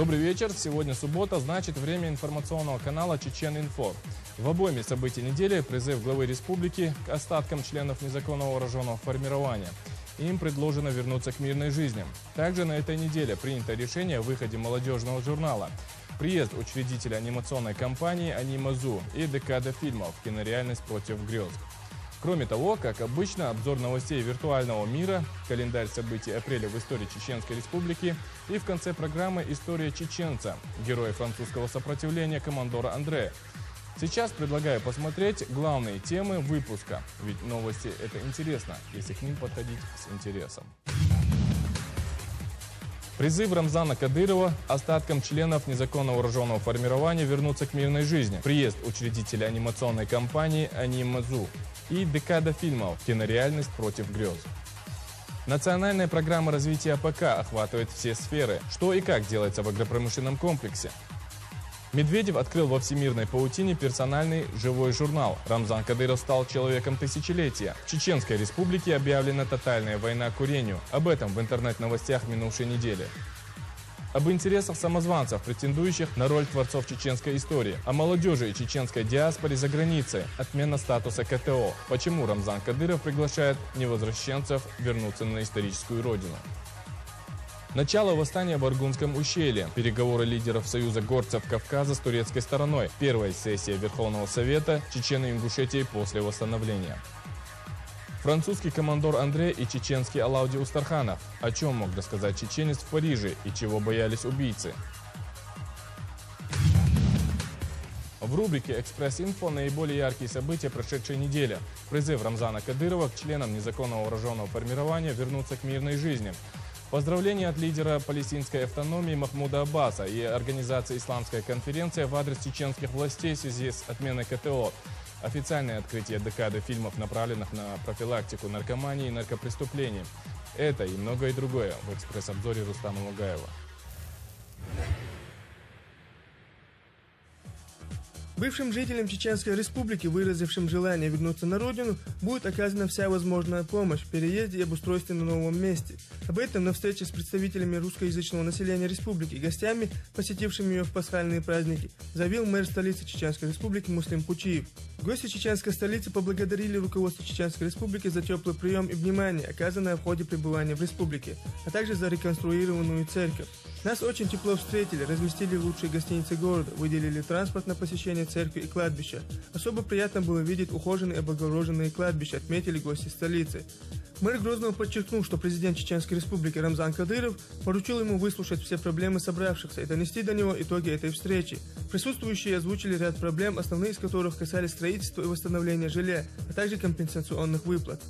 Добрый вечер. Сегодня суббота, значит время информационного канала Чечен-Инфо. В обойме событий недели призыв главы республики к остаткам членов незаконного вооруженного формирования. Им предложено вернуться к мирной жизни. Также на этой неделе принято решение о выходе молодежного журнала, приезд учредителя анимационной компании «Анимазу» и декада фильмов «Кинореальность против грез». Кроме того, как обычно, обзор новостей виртуального мира, календарь событий апреля в истории Чеченской Республики и в конце программы «История чеченца», героя французского сопротивления командора Андре. Сейчас предлагаю посмотреть главные темы выпуска, ведь новости – это интересно, если к ним подходить с интересом. Призыв Рамзана Кадырова остаткам членов незаконно вооруженного формирования вернуться к мирной жизни. Приезд учредителя анимационной компании «Анимазу» и декада фильмов «Кинореальность против грез». Национальная программа развития АПК охватывает все сферы, что и как делается в агропромышленном комплексе. Медведев открыл во всемирной паутине персональный живой журнал. Рамзан Кадыров стал человеком тысячелетия. В Чеченской Республике объявлена тотальная война курению. Об этом в интернет-новостях минувшей недели. Об интересах самозванцев, претендующих на роль творцов чеченской истории. О молодежи и чеченской диаспоре за границей. Отмена статуса КТО. Почему Рамзан Кадыров приглашает невозвращенцев вернуться на историческую родину. Начало восстания в Аргунском ущелье. Переговоры лидеров Союза горцев Кавказа с турецкой стороной. Первая сессия Верховного Совета Чечено-Ингушетии после восстановления. Французский командор Андре и чеченский Алауди Устарханов. О чем мог рассказать чеченец в Париже и чего боялись убийцы? В рубрике «Экспресс-инфо» наиболее яркие события прошедшей недели. Призыв Рамзана Кадырова к членам незаконного вооруженного формирования вернуться к мирной жизни. Поздравления от лидера палестинской автономии Махмуда Аббаса и организации «Исламская конференция» в адрес чеченских властей в связи с отменой КТО. Официальное открытие декады фильмов, направленных на профилактику наркомании и наркопреступлений. Это и многое другое в экспресс-обзоре Рустама Мугаева. Бывшим жителям Чеченской Республики, выразившим желание вернуться на родину, будет оказана вся возможная помощь в переезде и обустройстве на новом месте. Об этом на встрече с представителями русскоязычного населения республики и гостями, посетившими ее в пасхальные праздники, заявил мэр столицы Чеченской Республики Муслим Пучиев. Гости чеченской столицы поблагодарили руководство Чеченской Республики за теплый прием и внимание, оказанное в ходе пребывания в республике, а также за реконструированную церковь. Нас очень тепло встретили, разместили в лучшей гостинице города, выделили транспорт на посещение церкви и кладбища. Особо приятно было видеть ухоженные и облагороженные кладбища, отметили гости столицы. Мэр Грозного подчеркнул, что президент Чеченской Республики Рамзан Кадыров поручил ему выслушать все проблемы собравшихся и донести до него итоги этой встречи. Присутствующие озвучили ряд проблем, основные из которых касались строительства и восстановления жилья, а также компенсационных выплат.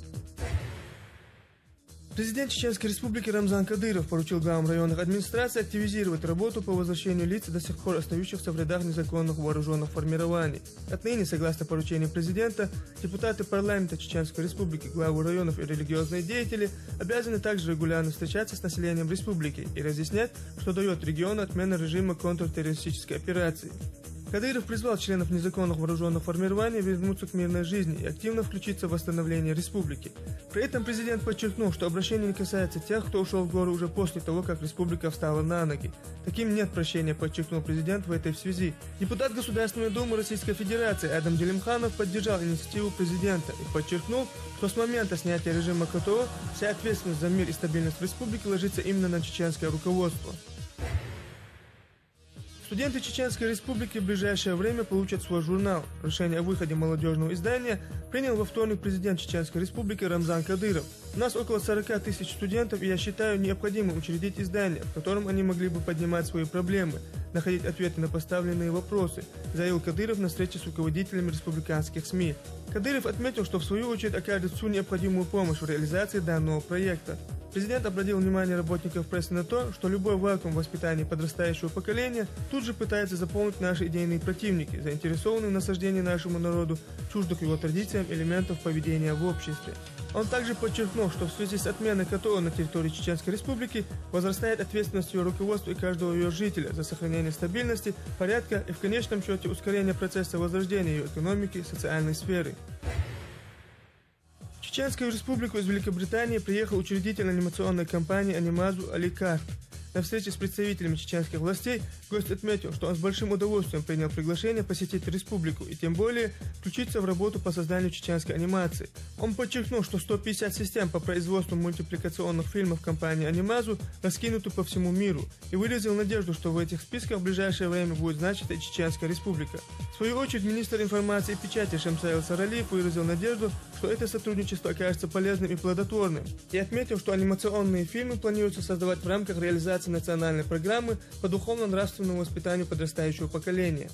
Президент Чеченской Республики Рамзан Кадыров поручил главам районных администраций активизировать работу по возвращению лиц, до сих пор остающихся в рядах незаконных вооруженных формирований. Отныне, согласно поручению президента, депутаты парламента Чеченской Республики, главы районов и религиозные деятели обязаны также регулярно встречаться с населением республики и разъяснять, что дает региону отмена режима контртеррористической операции. Кадыров призвал членов незаконных вооруженных формирований вернуться к мирной жизни и активно включиться в восстановление республики. При этом президент подчеркнул, что обращение не касается тех, кто ушел в горы уже после того, как республика встала на ноги. Таким нет прощения, подчеркнул президент в этой связи. Депутат Государственной Думы Российской Федерации Адам Делимханов поддержал инициативу президента и подчеркнул, что с момента снятия режима КТО вся ответственность за мир и стабильность в республике ложится именно на чеченское руководство. Студенты Чеченской Республики в ближайшее время получат свой журнал. Решение о выходе молодежного издания принял во вторник президент Чеченской Республики Рамзан Кадыров. У нас около 40 тысяч студентов, и я считаю необходимым учредить издание, в котором они могли бы поднимать свои проблемы, находить ответы на поставленные вопросы, заявил Кадыров на встрече с руководителями республиканских СМИ. Кадыров отметил, что в свою очередь окажет всю необходимую помощь в реализации данного проекта. Президент обратил внимание работников прессы на то, что любой вакуум в воспитании подрастающего поколения тут же пытается заполнить наши идейные противники, заинтересованные в насаждении нашему народу чуждых его традициям элементов поведения в обществе. Он также подчеркнул, что в связи с отменой КТО на территории Чеченской Республики возрастает ответственность ее руководства и каждого ее жителя за сохранение стабильности, порядка и в конечном счете ускорение процесса возрождения ее экономики и социальной сферы. В Чеченскую Республику из Великобритании приехал учредитель анимационной компании «Анимазу» Али Карт. На встрече с представителями чеченских властей гость отметил, что он с большим удовольствием принял приглашение посетить республику и тем более включиться в работу по созданию чеченской анимации. Он подчеркнул, что 150 систем по производству мультипликационных фильмов компании «Анимазу» раскинуты по всему миру и выразил надежду, что в этих списках в ближайшее время будет значиться и Чеченская республика. В свою очередь, министр информации и печати Шемсаил Саралиев выразил надежду, что это сотрудничество окажется полезным и плодотворным, и отметил, что анимационные фильмы планируется создавать в рамках реализации национальной программы по духовно-нравственному воспитанию подрастающего поколения.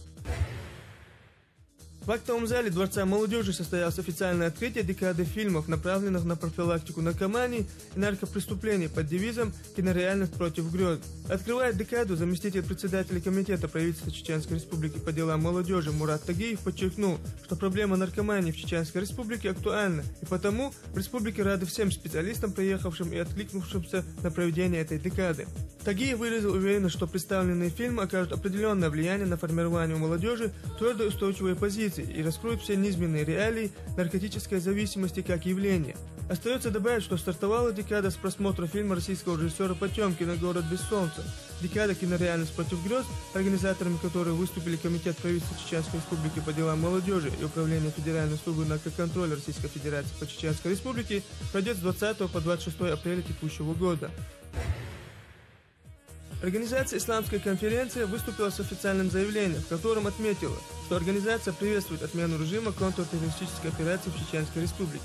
В актовом зале Дворца молодежи состоялось официальное открытие декады фильмов, направленных на профилактику наркомании и наркопреступлений под девизом «Кинореальность против грез». Открывая декаду, заместитель председателя комитета правительства Чеченской Республики по делам молодежи Мурат Тагиев подчеркнул, что проблема наркомании в Чеченской Республике актуальна, и потому в республике рады всем специалистам, приехавшим и откликнувшимся на проведение этой декады. Тагиев выразил уверенность, что представленные фильмы окажут определенное влияние на формирование у молодежи твердой и устойчивой позиции и раскроют все низменные реалии наркотической зависимости как явления. Остается добавить, что стартовала декада с просмотра фильма российского режиссера Потемкина «Город без солнца». Декада «Кинореальность против грез», организаторами которой выступили Комитет правительства Чеченской Республики по делам молодежи и Управление Федеральной службы наркоконтроля Российской Федерации по Чеченской Республике, пройдет с 20 по 26 апреля текущего года. Организация «Исламская конференция» выступила с официальным заявлением, в котором отметила, что организация приветствует отмену режима контртеррористической операции в Чеченской Республике.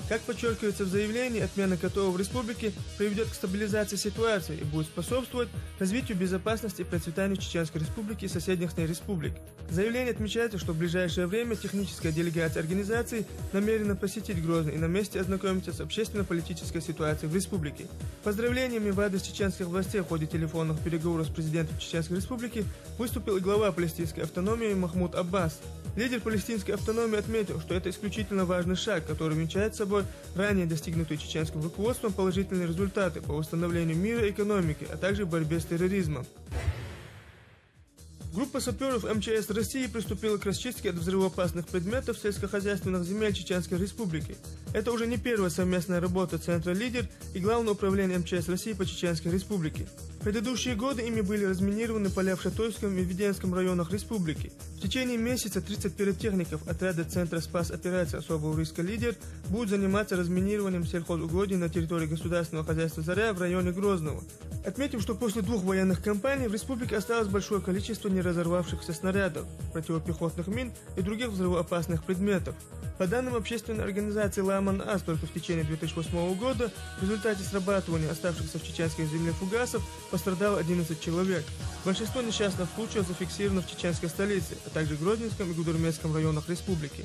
Как подчеркивается в заявлении, отмена которого в республике приведет к стабилизации ситуации и будет способствовать развитию безопасности и процветанию Чеченской Республики и соседних с ней республик. В заявлении отмечается, что в ближайшее время техническая делегация организации намерена посетить Грозный и на месте ознакомиться с общественно-политической ситуацией в республике. Поздравлениями в адрес чеченских властей в ходе телефонных переговоров с президентом Чеченской Республики выступил и глава палестинской автономии Махмуд Аббас. Лидер палестинской автономии отметил, что это исключительно важный шаг, который венчает собой ранее достигнутые чеченским руководством положительные результаты по восстановлению мира и экономики, а также борьбе с терроризмом. Группа саперов МЧС России приступила к расчистке от взрывоопасных предметов сельскохозяйственных земель Чеченской Республики. Это уже не первая совместная работа Центра «Лидер» и Главного управления МЧС России по Чеченской Республике. В предыдущие годы ими были разминированы поля в Шатойском и Веденском районах республики. В течение месяца 30 пиротехников отряда Центра спас-операции особого риска «Лидер» будут заниматься разминированием сельхозугодий на территории государственного хозяйства «Заря» в районе Грозного. Отметим, что после 2 военных кампаний в республике осталось большое количество неразорвавшихся снарядов, противопехотных мин и других взрывоопасных предметов. По данным общественной организации «Ламан-Ас», только в течение 2008 года в результате срабатывания оставшихся в чеченской земле фугасов пострадало 11 человек. Большинство несчастных случаев зафиксировано в чеченской столице, а также Грозненском и Гудермесском районах республики.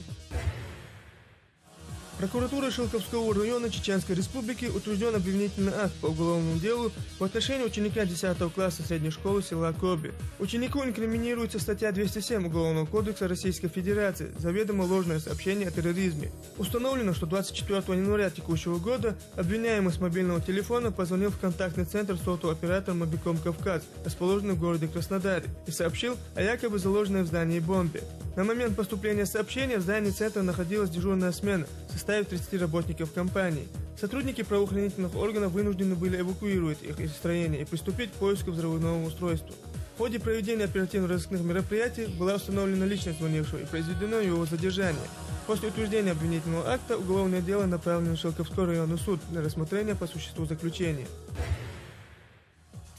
Прокуратура Шилковского района Чеченской Республики утвержден обвинительный акт по уголовному делу в отношении ученика 10 класса средней школы села Коби. Ученику инкриминируется статья 207 Уголовного кодекса Российской Федерации «Заведомо ложное сообщение о терроризме». Установлено, что 24 января текущего года обвиняемый с мобильного телефона позвонил в контактный центр сотового оператора «Мобиком Кавказ», расположенный в городе Краснодаре, и сообщил о якобы заложенной в здании бомбе. На момент поступления сообщения в здании центра находилась дежурная смена, составив 30 работников компании. Сотрудники правоохранительных органов вынуждены были эвакуировать их из строения и приступить к поиску взрывного устройства. В ходе проведения оперативно-розыскных мероприятий была установлена личность звонившего и произведено его задержание. После утверждения обвинительного акта уголовное дело направлено в Шилковской районный суд для рассмотрения по существу заключения.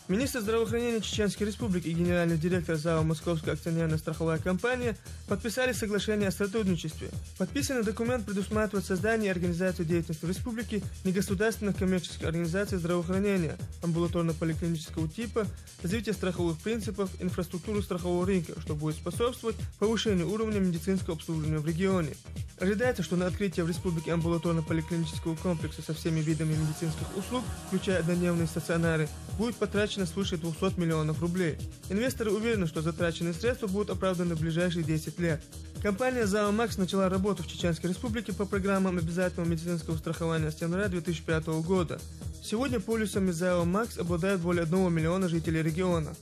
Министр здравоохранения Чеченской Республики и генеральный директор ЗАО «Московская акционерная страховая компания» подписали соглашение о сотрудничестве. Подписанный документ предусматривает создание и организацию деятельности в республике негосударственных коммерческих организаций здравоохранения, амбулаторно-поликлинического типа, развитие страховых принципов, инфраструктуры страхового рынка, что будет способствовать повышению уровня медицинского обслуживания в регионе. Ожидается, что на открытие в республике амбулаторно-поликлинического комплекса со всеми видами медицинских услуг, включая однодневные стационары, будет потрачено свыше 200 миллионов рублей. Инвесторы уверены, что затраченные средства будут оправданы в ближайшие 10 лет. Компания ЗАО «Макс» начала работу в Чеченской Республике по программам обязательного медицинского страхования с января 2005 года. Сегодня полисами ЗАО «Макс» обладают более 1 миллиона жителей региона.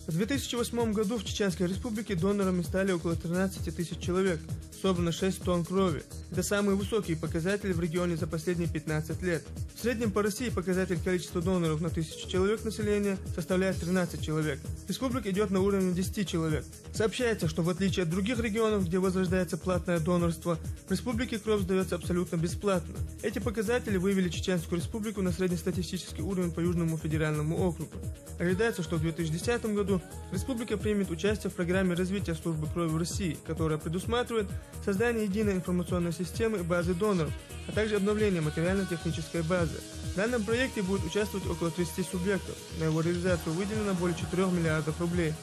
В 2008 году в Чеченской Республике донорами стали около 13 тысяч человек, собрано 6 тонн крови. Это самые высокие показатели в регионе за последние 15 лет. В среднем по России показатель количества доноров на 1000 человек населения составляет 13 человек. Республика идет на уровне 10 человек. Сообщается, что в отличие от других регионов, где возрождается платное донорство, в республике кровь сдается абсолютно бесплатно. Эти показатели вывели Чеченскую Республику на среднестатистический уровень по Южному федеральному округу. Ожидается, что в 2010 году республика примет участие в программе развития службы крови в России, которая предусматривает создание единой информационной системы и базы доноров, а также обновление материально-технической базы. В данном проекте будет участвовать около 30 субъектов. На его реализацию выделено более 4 миллиардов рублей.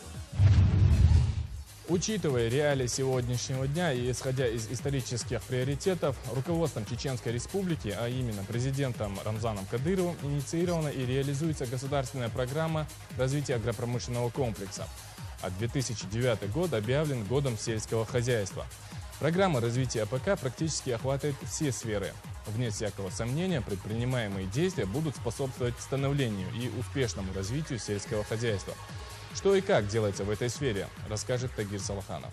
Учитывая реалии сегодняшнего дня и исходя из исторических приоритетов, руководством Чеченской Республики, а именно президентом Рамзаном Кадыровым, инициирована и реализуется государственная программа развития агропромышленного комплекса. А 2009 год объявлен годом сельского хозяйства. Программа развития АПК практически охватывает все сферы. Вне всякого сомнения, предпринимаемые действия будут способствовать становлению и успешному развитию сельского хозяйства. Что и как делается в этой сфере, расскажет Тагир Салаханов.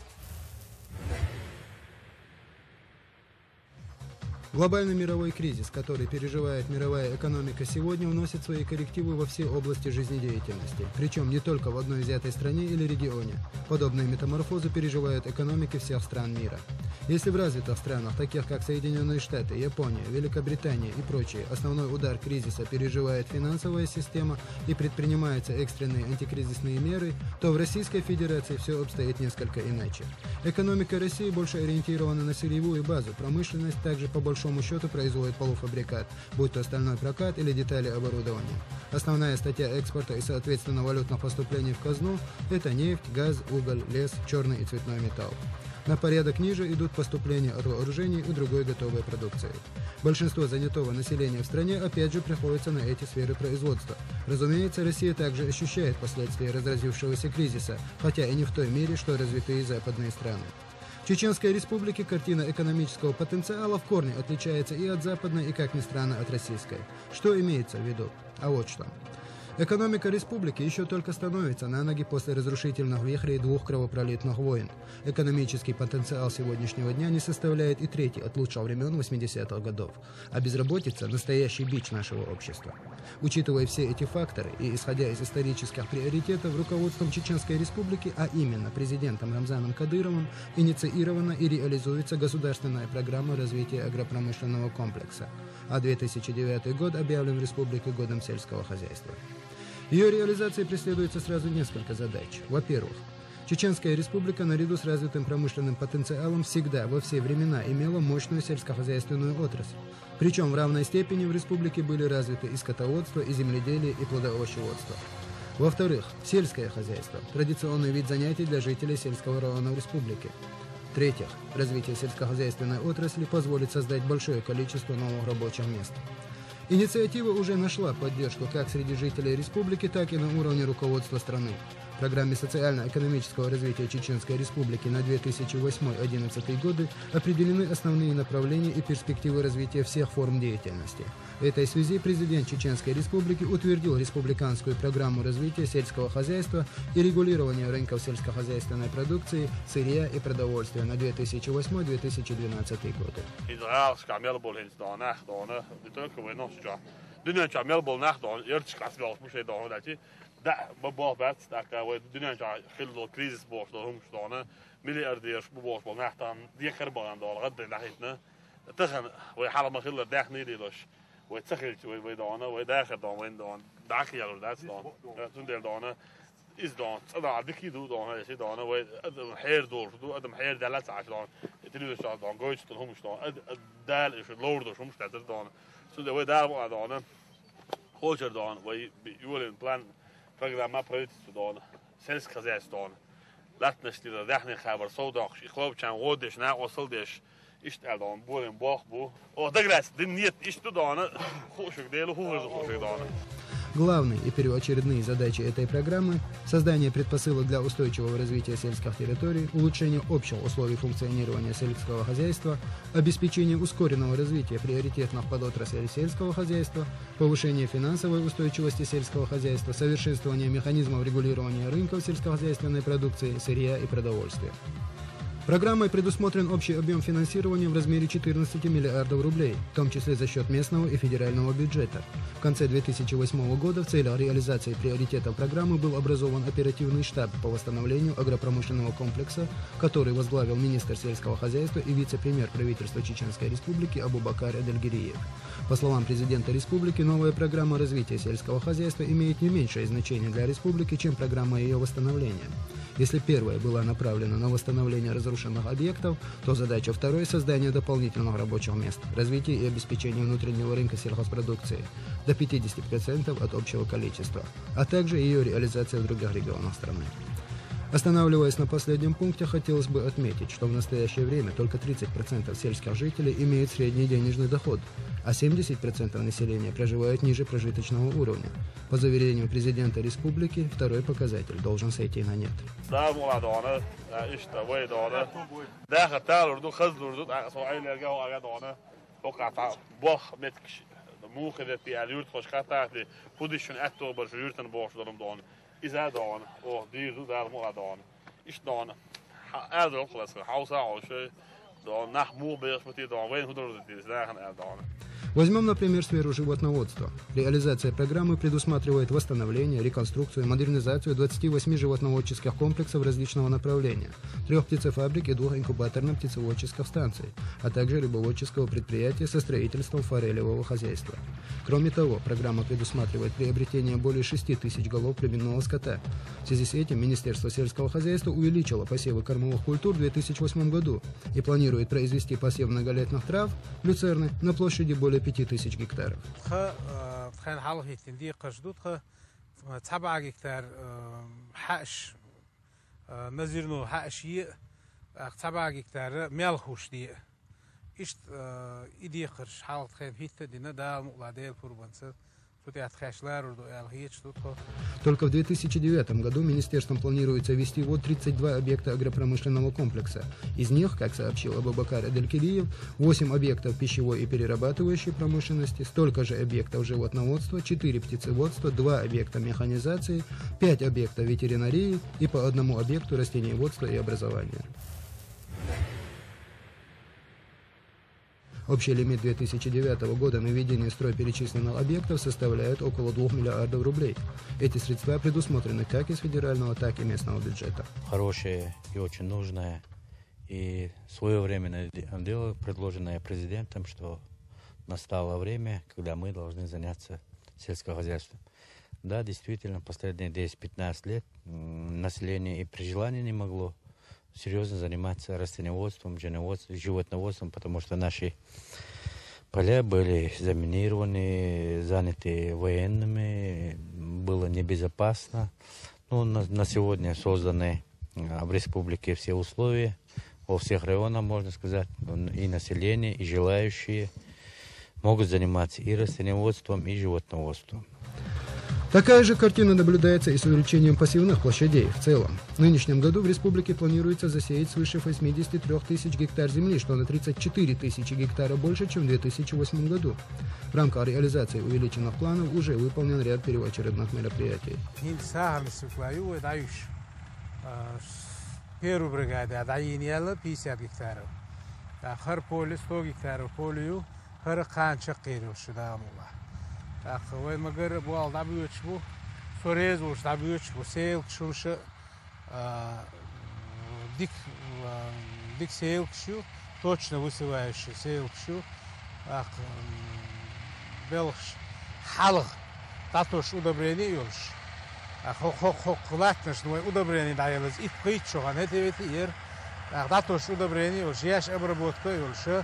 Глобальный мировой кризис, который переживает мировая экономика сегодня, вносит свои коррективы во все области жизнедеятельности. Причем не только в одной взятой стране или регионе. Подобные метаморфозы переживают экономики всех стран мира. Если в развитых странах, таких как Соединенные Штаты, Япония, Великобритания и прочие, основной удар кризиса переживает финансовая система и предпринимаются экстренные антикризисные меры, то в Российской Федерации все обстоит несколько иначе. Экономика России больше ориентирована на сырьевую базу, промышленность также по большому счету производит полуфабрикат, будь то стальной прокат или детали оборудования. Основная статья экспорта и, соответственно, валютных поступлений в казну – это нефть, газ, уголь, лес, черный и цветной металл. На порядок ниже идут поступления от вооружений и другой готовой продукции. Большинство занятого населения в стране опять же приходится на эти сферы производства. Разумеется, Россия также ощущает последствия разразившегося кризиса, хотя и не в той мере, что развитые западные страны. В Чеченской Республике картина экономического потенциала в корне отличается и от западной, и, как ни странно, от российской. Что имеется в виду? А вот что. Экономика республики еще только становится на ноги после разрушительных вихрей двух кровопролитных войн. Экономический потенциал сегодняшнего дня не составляет и трети от лучших времен 80-х годов. А безработица – настоящий бич нашего общества. Учитывая все эти факторы и исходя из исторических приоритетов, руководством Чеченской Республики, а именно президентом Рамзаном Кадыровым, инициирована и реализуется государственная программа развития агропромышленного комплекса. А 2009 год объявлен в республике годом сельского хозяйства. Ее реализацией преследуется сразу несколько задач. Во-первых, Чеченская Республика наряду с развитым промышленным потенциалом всегда, во все времена, имела мощную сельскохозяйственную отрасль. Причем в равной степени в республике были развиты и скотоводство, и земледелие, и плодоовощеводство. Во-вторых, сельское хозяйство – традиционный вид занятий для жителей сельского района в республике. В-третьих, развитие сельскохозяйственной отрасли позволит создать большое количество новых рабочих мест. Инициатива уже нашла поддержку как среди жителей республики, так и на уровне руководства страны. В программе социально-экономического развития Чеченской Республики на 2008-2011 годы определены основные направления и перспективы развития всех форм деятельности. В этой связи президент Чеченской Республики утвердил республиканскую программу развития сельского хозяйства и регулирования рынков сельскохозяйственной продукции, сырья и продовольствия на 2008-2012 годы. ده بابا بعد استاكا ودنيا جا خلو كريزيس بوش لهم شلونه ملياردير بوش بنحتان دي خربان دول غد ناحيتنا تخن وحاله ما خلو داخني ليش وتسخل ويدانا وداخل دون وين دون داخل يا دون تندل دون is دون صدا دكي دو دون شي دون وادم حير دور دو ادم حير دلات عشان تريد شو دون جوج تلهم شلون دال ايش لورد شو مش تعتر دون سو ده ودا دون خوجر دون ويقول بلان программа правительства дона, сельское хозяйство дона. Латнешти да дахни хабар содах, и хлопчан годиш на осылдеш, иштал дон болен бах бу. О даграс, дин нет ишт дона, хошук делу хошук дона. Главные и первоочередные задачи этой программы – создание предпосылок для устойчивого развития сельских территорий, улучшение общих условий функционирования сельского хозяйства, обеспечение ускоренного развития приоритетных подотраслей сельского хозяйства, повышение финансовой устойчивости сельского хозяйства, совершенствование механизмов регулирования рынков сельскохозяйственной продукции, сырья и продовольствия. Программой предусмотрен общий объем финансирования в размере 14 миллиардов рублей, в том числе за счет местного и федерального бюджета. В конце 2008 года в целях реализации приоритетов программы был образован оперативный штаб по восстановлению агропромышленного комплекса, который возглавил министр сельского хозяйства и вице-премьер правительства Чеченской Республики Абубакар Эдельгириев. По словам президента республики, новая программа развития сельского хозяйства имеет не меньшее значение для республики, чем программа ее восстановления. Если первая была направлена на восстановление разрушенных объектов, то задача второй – создание дополнительных рабочих мест, развитие и обеспечение внутреннего рынка сельхозпродукции до 50% от общего количества, а также ее реализация в других регионах страны. Останавливаясь на последнем пункте, хотелось бы отметить, что в настоящее время только 30% сельских жителей имеют средний денежный доход, а 70% населения проживают ниже прожиточного уровня. По заверению президента республики, второй показатель должен сойти на нет. إزادون أو ديرو دار مقدون إيش دون أردو خلاص حوسة أو شيء دون نحمو بيش متي دون وين هدرو تيزداخن أردون. Возьмем, например, сферу животноводства. Реализация программы предусматривает восстановление, реконструкцию и модернизацию 28 животноводческих комплексов различного направления, 3 птицефабрик и 2 инкубаторно-птицеводческих станций, а также рыбоводческого предприятия со строительством форелевого хозяйства. Кроме того, программа предусматривает приобретение более 6 тысяч голов племенного скота. В связи с этим Министерство сельского хозяйства увеличило посевы кормовых культур в 2008 году и планирует произвести посев многолетних трав, люцерны, на площади более 5000 гектаров. 7 гектар حقش نزيرنو حقشي 7 гектар ملخوش دي إيش إدي قرش حالت خيم هيت دينا دا مقلاديل كوربانسة. Только в 2009 году министерством планируется ввести ввод 32 объекта агропромышленного комплекса. Из них, как сообщил Абубакар Эдельгириев, 8 объектов пищевой и перерабатывающей промышленности, столько же объектов животноводства, 4 птицеводства, 2 объекта механизации, 5 объектов ветеринарии и по 1 объекту растениеводства и образования. Общий лимит 2009 года на ведение стройперечисленных объектов составляет около 2 миллиардов рублей. Эти средства предусмотрены как из федерального, так и местного бюджета. Хорошее и очень нужное и своевременное дело, предложенное президентом, что настало время, когда мы должны заняться сельским хозяйством. Да, действительно, последние 10-15 лет население и при желании не могло серьезно заниматься растениеводством, животноводством, потому что наши поля были заминированы, заняты военными, было небезопасно. Но на сегодня созданы в республике все условия, во всех районах, можно сказать, и население, и желающие могут заниматься и растениеводством, и животноводством. Такая же картина наблюдается и с увеличением пассивных площадей в целом. В нынешнем году в республике планируется засеять свыше 83 тысяч гектар земли, что на 34 тысячи гектаров больше, чем в 2008 году. В рамках реализации увеличенных планов уже выполнен ряд первоочередных мероприятий. Первую бригаду отдайнияла 50 гектаров. Хар поле 100 гектаров полю, хар канча кирил шудамула. Вен магар буал дабьючбу, сорез уж дабьючбу, сейл кшуша, дик сейл кшу, точно высывающий сейл кшу, белх халх, татуш удобрение юлш. Хохлатнаш, но удобрение даялось и притчуган, это ведь ир, татуш удобрение юлш, яш обработка юлш,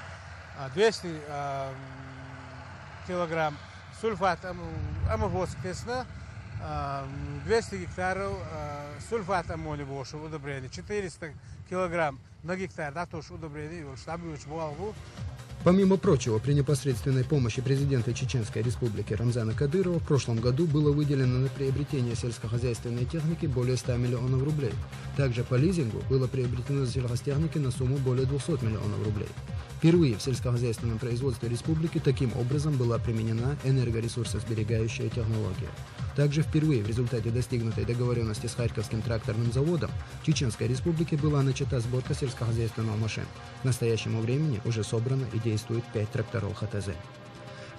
200 килограмм сульфат аммофоскисна, 200 гектаров сульфат аммониевого удобрения, 400 килограмм на гектар, да, тоже удобрение, что бы уж было, Помимо прочего, при непосредственной помощи президента Чеченской Республики Рамзана Кадырова в прошлом году было выделено на приобретение сельскохозяйственной техники более 100 миллионов рублей. Также по лизингу было приобретено сельхозтехники на сумму более 200 миллионов рублей. Впервые в сельскохозяйственном производстве республики таким образом была применена энергоресурсосберегающая технология. Также впервые в результате достигнутой договоренности с Харьковским тракторным заводом в Чеченской Республике была начата сборка сельскохозяйственных машин. К настоящему времени уже собрано и действует 5 тракторов ХТЗ.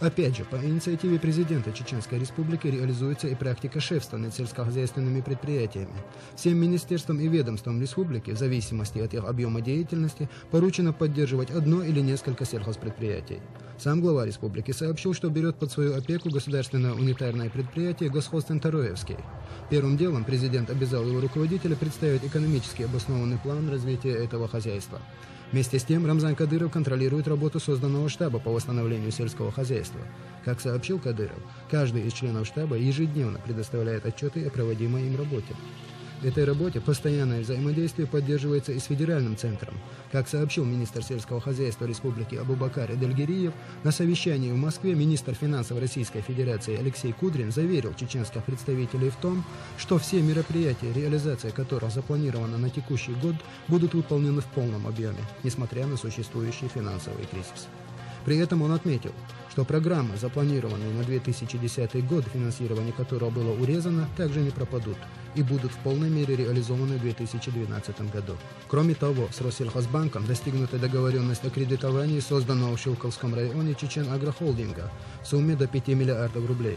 Опять же, по инициативе президента Чеченской Республики реализуется и практика шефства над сельскохозяйственными предприятиями. Всем министерствам и ведомствам республики, в зависимости от их объема деятельности, поручено поддерживать одно или несколько сельхозпредприятий. Сам глава республики сообщил, что берет под свою опеку государственное унитарное предприятие «Госхозцентроевский». Первым делом президент обязал его руководителя представить экономически обоснованный план развития этого хозяйства. Вместе с тем, Рамзан Кадыров контролирует работу созданного штаба по восстановлению сельского хозяйства. Как сообщил Кадыров, каждый из членов штаба ежедневно предоставляет отчеты о проводимой им работе. В этой работе постоянное взаимодействие поддерживается и с федеральным центром. Как сообщил министр сельского хозяйства Республики Абубакар Эдельгериев, на совещании в Москве министр финансов Российской Федерации Алексей Кудрин заверил чеченских представителей в том, что все мероприятия, реализация которых запланирована на текущий год, будут выполнены в полном объеме, несмотря на существующий финансовый кризис. При этом он отметил, что программы, запланированные на 2010 год, финансирование которого было урезано, также не пропадут и будут в полной мере реализованы в 2012 году. Кроме того, с Россельхозбанком достигнута договоренность о кредитовании созданного в Щелковском районе Чечен-Агрохолдинга в сумме до 5 миллиардов рублей.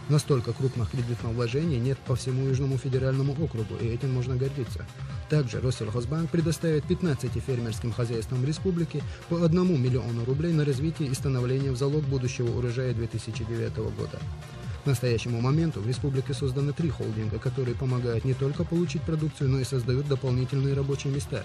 Настолько крупных кредитных вложений нет по всему Южному федеральному округу, и этим можно гордиться. Также Россельхозбанк предоставит 15 фермерским хозяйствам республики по 1 миллиону рублей на развитие и становление в залог будущего урожая 2009 года. К настоящему моменту в республике созданы 3 холдинга, которые помогают не только получить продукцию, но и создают дополнительные рабочие места.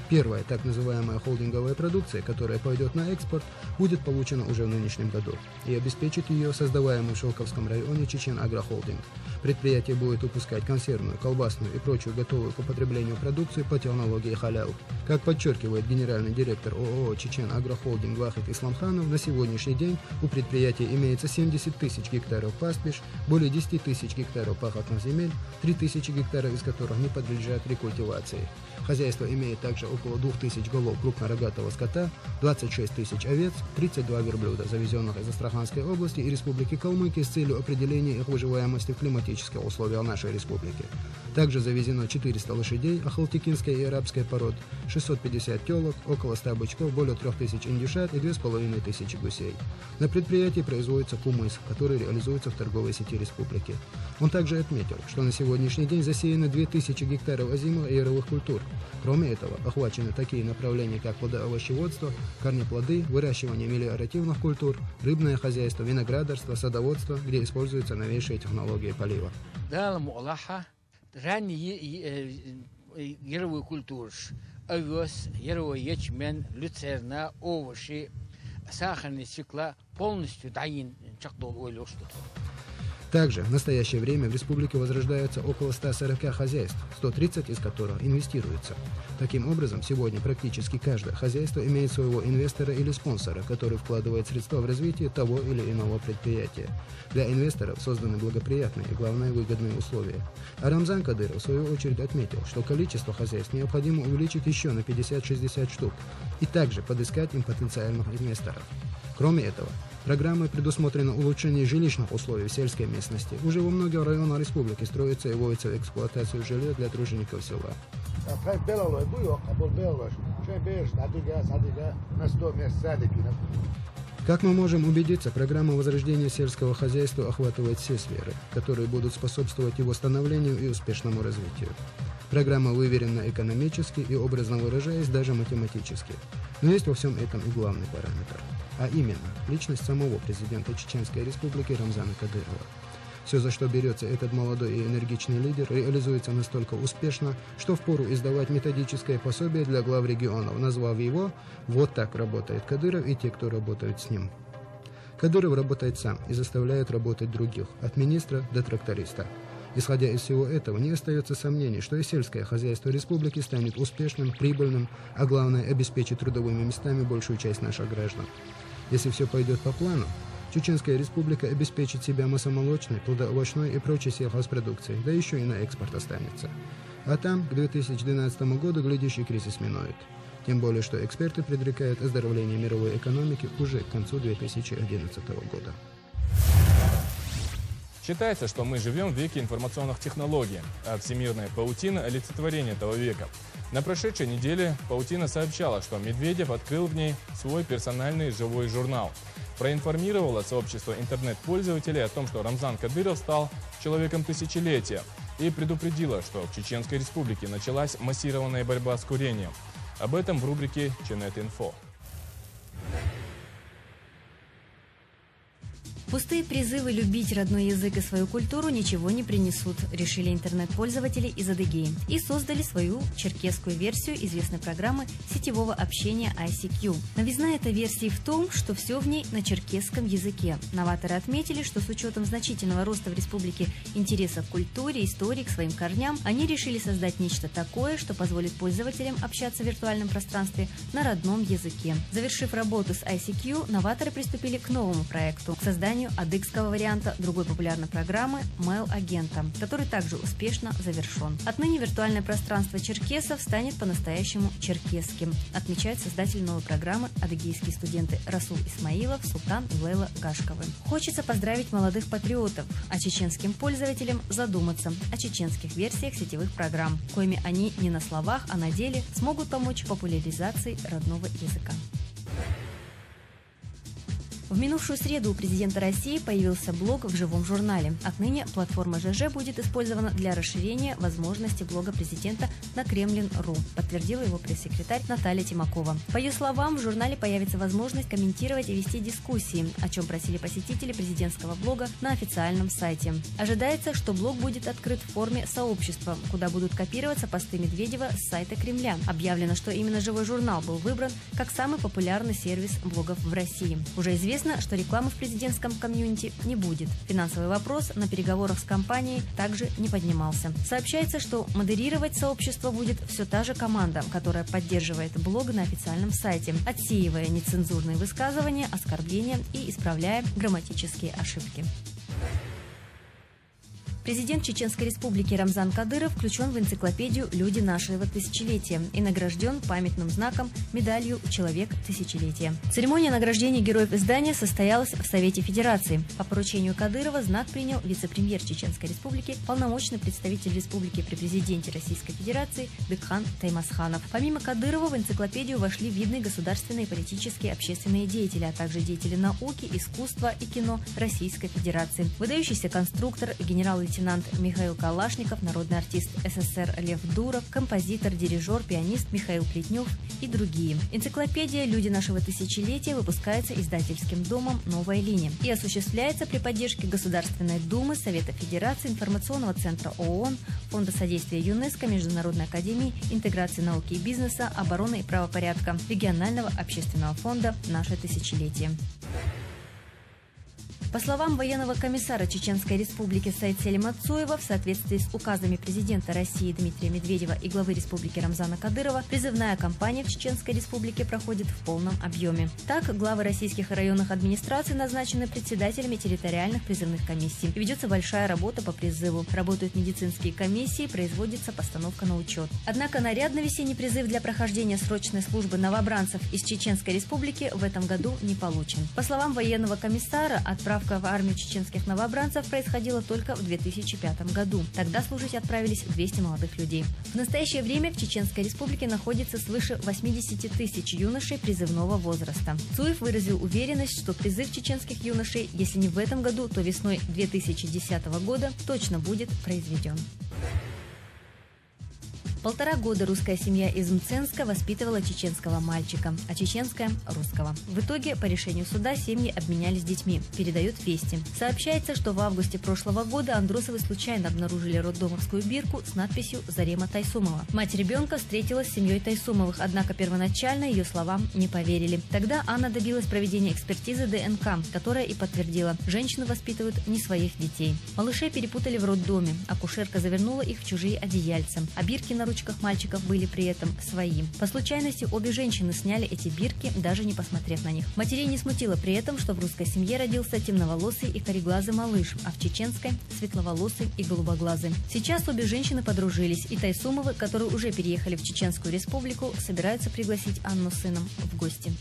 Первая, так называемая холдинговая продукция, которая пойдет на экспорт, будет получена уже в нынешнем году и обеспечит ее создаваемый в Щелковском районе Чечен-Агрохолдинг. Предприятие будет выпускать консервную, колбасную и прочую готовую к употреблению продукцию по технологии халял. Как подчеркивает генеральный директор ООО «Чечен-Агрохолдинг» Вахид Исламханов, на сегодняшний день у предприятия имеется 70 тысяч гектаров пастбищ, более 10 тысяч гектаров пахотных земель, 3 тысячи гектаров из которых не подлежат рекультивации. Хозяйство имеет также около 2000 голов крупнорогатого скота, 26 тысяч овец, 32 верблюда, завезенных из Астраханской области и Республики Калмыкия с целью определения их выживаемости в климатических условиях нашей республики. Также завезено 400 лошадей ахалтекинской и арабской пород, 650 телок, около 100 бычков, более 3000 индюшат и 2500 гусей. На предприятии производится кумыс, который реализуется в торговой сети республики. Он также отметил, что на сегодняшний день засеяно 2000 гектаров озимых и яровых культур. Кроме этого, охвачены такие направления, как плодоовощеводство, корнеплоды, выращивание мелиоративных культур, рыбное хозяйство, виноградарство, садоводство, где используются новейшие технологии полива. Яровой культуры, овес, яровой ячмень, люцерна, овощи, сахарный свекла полностью даин чакдол ойлошты. Также в настоящее время в республике возрождаются около 140 хозяйств, 130 из которых инвестируются. Таким образом, сегодня практически каждое хозяйство имеет своего инвестора или спонсора, который вкладывает средства в развитие того или иного предприятия. Для инвесторов созданы благоприятные и, главное, выгодные условия. А Рамзан Кадыров, в свою очередь, отметил, что количество хозяйств необходимо увеличить еще на 50-60 штук и также подыскать им потенциальных инвесторов. Кроме этого, программой предусмотрено улучшение жилищных условий в сельской местности. Уже во многих районах республики строится и вводится в эксплуатацию жилья для тружеников села. Как мы можем убедиться, программа возрождения сельского хозяйства охватывает все сферы, которые будут способствовать его становлению и успешному развитию. Программа выверена экономически и, образно выражаясь, даже математически. Но есть во всем этом и главный параметр, а именно личность самого президента Чеченской Республики Рамзана Кадырова. Все, за что берется этот молодой и энергичный лидер, реализуется настолько успешно, что впору издавать методическое пособие для глав регионов, назвав его «Вот так работает Кадыров и те, кто работают с ним». Кадыров работает сам и заставляет работать других, от министра до тракториста. Исходя из всего этого, не остается сомнений, что и сельское хозяйство республики станет успешным, прибыльным, а главное, обеспечит трудовыми местами большую часть наших граждан. Если все пойдет по плану, Чеченская республика обеспечит себя масломолочной, плодоовощной и прочей сельхозпродукцией, да еще и на экспорт останется. А там, к 2012 году, глядящий кризис минует. Тем более, что эксперты предрекают оздоровление мировой экономики уже к концу 2011 года. Считается, что мы живем в веке информационных технологий, а всемирная паутина – олицетворение этого века. На прошедшей неделе паутина сообщала, что Медведев открыл в ней свой персональный живой журнал. Проинформировала сообщество интернет-пользователей о том, что Рамзан Кадыров стал человеком тысячелетия, и предупредила, что в Чеченской республике началась массированная борьба с курением. Об этом в рубрике «Ченет-Инфо». Пустые призывы любить родной язык и свою культуру ничего не принесут, решили интернет-пользователи из Адыгеи и создали свою черкесскую версию известной программы сетевого общения ICQ. Новизна этой версии в том, что все в ней на черкесском языке. Новаторы отметили, что с учетом значительного роста в республике интереса к культуре, истории, к своим корням, они решили создать нечто такое, что позволит пользователям общаться в виртуальном пространстве на родном языке. Завершив работу с ICQ, новаторы приступили к новому проекту, к созданию адыгского варианта другой популярной программы «Mail-агента», который также успешно завершен. Отныне виртуальное пространство черкесов станет по-настоящему черкесским, отмечают создатели новой программы адыгейские студенты Расул Исмаилов, Султан и Лейла Гашковы. Хочется поздравить молодых патриотов, а чеченским пользователям задуматься о чеченских версиях сетевых программ, коими они не на словах, а на деле смогут помочь популяризации родного языка. В минувшую среду у президента России появился блог в живом журнале. Отныне платформа ЖЖ будет использована для расширения возможностей блога президента на Кремлин.ру, подтвердила его пресс-секретарь Наталья Тимакова. По ее словам, в журнале появится возможность комментировать и вести дискуссии, о чем просили посетители президентского блога на официальном сайте. Ожидается, что блог будет открыт в форме сообщества, куда будут копироваться посты Медведева с сайта Кремля. Объявлено, что именно живой журнал был выбран как самый популярный сервис блогов в России. Уже известно, что рекламы в президентском комьюнити не будет. Финансовый вопрос на переговорах с компанией также не поднимался. Сообщается, что модерировать сообщество будет все та же команда, которая поддерживает блог на официальном сайте, отсеивая нецензурные высказывания, оскорбления и исправляя грамматические ошибки. Президент Чеченской республики Рамзан Кадыров включен в энциклопедию «Люди нашего тысячелетия» и награжден памятным знаком медалью «Человек тысячелетия». Церемония награждения героев издания состоялась в Совете Федерации. По поручению Кадырова знак принял вице-премьер Чеченской республики, полномочный представитель республики при президенте Российской Федерации Бекхан Таймасханов. Помимо Кадырова в энциклопедию вошли видные государственные, политические, общественные деятели, а также деятели науки, искусства и кино Российской Федерации. Выдающийся конструктор, генерал-лейтенант Михаил Калашников, народный артист СССР Лев Дуров, композитор, дирижер, пианист Михаил Плетнев и другие. Энциклопедия «Люди нашего тысячелетия» выпускается издательским домом «Новая линия» и осуществляется при поддержке Государственной Думы, Совета Федерации, Информационного центра ООН, Фонда содействия ЮНЕСКО, Международной академии интеграции науки и бизнеса, обороны и правопорядка, регионального общественного фонда «Наше тысячелетие». По словам военного комиссара Чеченской республики Сайдселя Мацуева, в соответствии с указами президента России Дмитрия Медведева и главы республики Рамзана Кадырова, призывная кампания в Чеченской республике проходит в полном объеме. Так, главы российских районных администраций назначены председателями территориальных призывных комиссий. Ведется большая работа по призыву. Работают медицинские комиссии, производится постановка на учет. Однако нарядный весенний призыв для прохождения срочной службы новобранцев из Чеченской республики в этом году не получен. По словам военного комиссара, отправка в армию чеченских новобранцев происходила только в 2005 году. Тогда служить отправились 200 молодых людей. В настоящее время в Чеченской республике находится свыше 80 тысяч юношей призывного возраста. Цуев выразил уверенность, что призыв чеченских юношей, если не в этом году, то весной 2010 года точно будет произведен. 1,5 года русская семья из Мценска воспитывала чеченского мальчика, а чеченская – русского. В итоге, по решению суда, семьи обменялись детьми, передают Вести. Сообщается, что в августе прошлого года Андросовы случайно обнаружили роддомовскую бирку с надписью «Зарема Тайсумова». Мать ребенка встретилась с семьей Тайсумовых, однако первоначально ее словам не поверили. Тогда Анна добилась проведения экспертизы ДНК, которая и подтвердила – женщины воспитывают не своих детей. Малышей перепутали в роддоме, акушерка завернула их в чужие одеяльца, а бирки на ручках ручках мальчиков были при этом свои. По случайности обе женщины сняли эти бирки, даже не посмотрев на них. Матерей не смутило при этом, что в русской семье родился темноволосый и кореглазый малыш, а в чеченской – светловолосый и голубоглазый. Сейчас обе женщины подружились, и Тайсумовы, которые уже переехали в Чеченскую республику, собираются пригласить Анну с сыном в гости.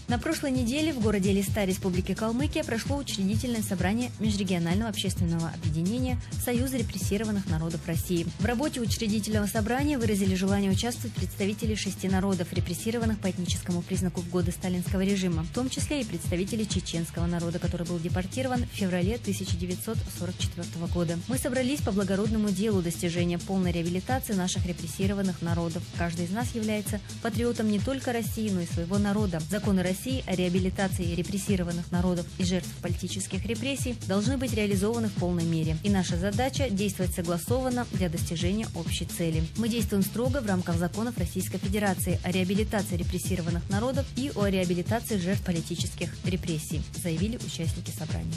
На прошлой неделе в городе Элиста Республики Калмыкия прошло учредительное собрание Межрегионального общественного объединения Союза репрессированных народов России. В работе учредительного собрания выразили желание участвовать представители 6 народов, репрессированных по этническому признаку в годы сталинского режима, в том числе и представители чеченского народа, который был депортирован в феврале 1944 года. Мы собрались по благородному делу достижения полной реабилитации наших репрессированных народов. Каждый из нас является патриотом не только России, но и своего народа. Законы России о реабилитации репрессированных народов и жертв политических репрессий должны быть реализованы в полной мере. И наша задача – действовать согласованно для достижения общей цели. Мы действуем строго в рамках законов Российской Федерации о реабилитации репрессированных народов и о реабилитации жертв политических репрессий, заявили участники собрания.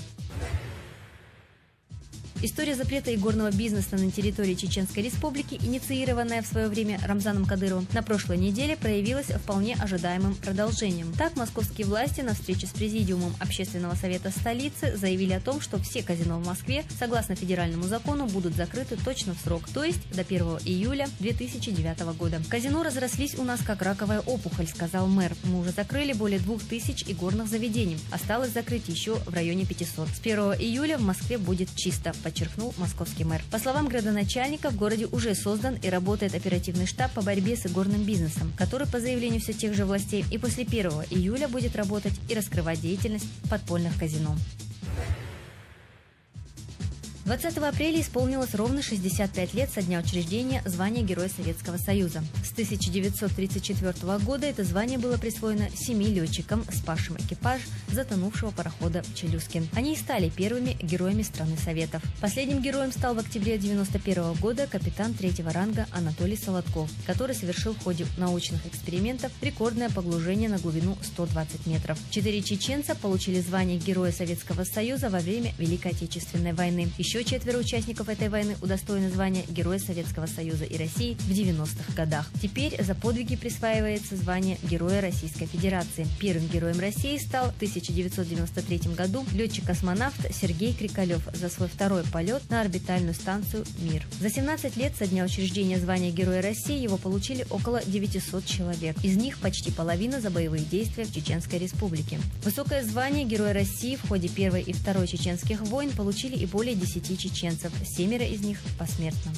История запрета игорного бизнеса на территории Чеченской Республики, инициированная в свое время Рамзаном Кадыровым, на прошлой неделе проявилась вполне ожидаемым продолжением. Так, московские власти на встрече с президиумом Общественного совета столицы заявили о том, что все казино в Москве, согласно федеральному закону, будут закрыты точно в срок, то есть до 1 июля 2009 года. Казино разрослись у нас как раковая опухоль, сказал мэр. Мы уже закрыли более 2000 игорных заведений. Осталось закрыть еще в районе 500. С 1 июля в Москве будет чисто, подчеркнул московский мэр. По словам градоначальника, в городе уже создан и работает оперативный штаб по борьбе с игорным бизнесом, который, по заявлению все тех же властей, и после 1 июля будет работать и раскрывать деятельность подпольных казино. 20 апреля исполнилось ровно 65 лет со дня учреждения звания Героя Советского Союза. С 1934 года это звание было присвоено 7 летчикам, спасшим экипаж затонувшего парохода «Челюскин». Они и стали первыми героями страны Советов. Последним героем стал в октябре 1991 года капитан 3-го ранга Анатолий Солодков, который совершил в ходе научных экспериментов рекордное погружение на глубину 120 метров. 4 чеченца получили звание Героя Советского Союза во время Великой Отечественной войны. Еще 4 участников этой войны удостоены звания Героя Советского Союза и России в 90-х годах. Теперь за подвиги присваивается звание Героя Российской Федерации. Первым героем России стал в 1993 году летчик-космонавт Сергей Крикалев за свой второй полет на орбитальную станцию «Мир». За 17 лет со дня учреждения звания Героя России его получили около 900 человек. Из них почти половина за боевые действия в Чеченской Республике. Высокое звание Героя России в ходе Первой и Второй чеченских войн получили и более 10 чеченцев, 7 из них посмертно.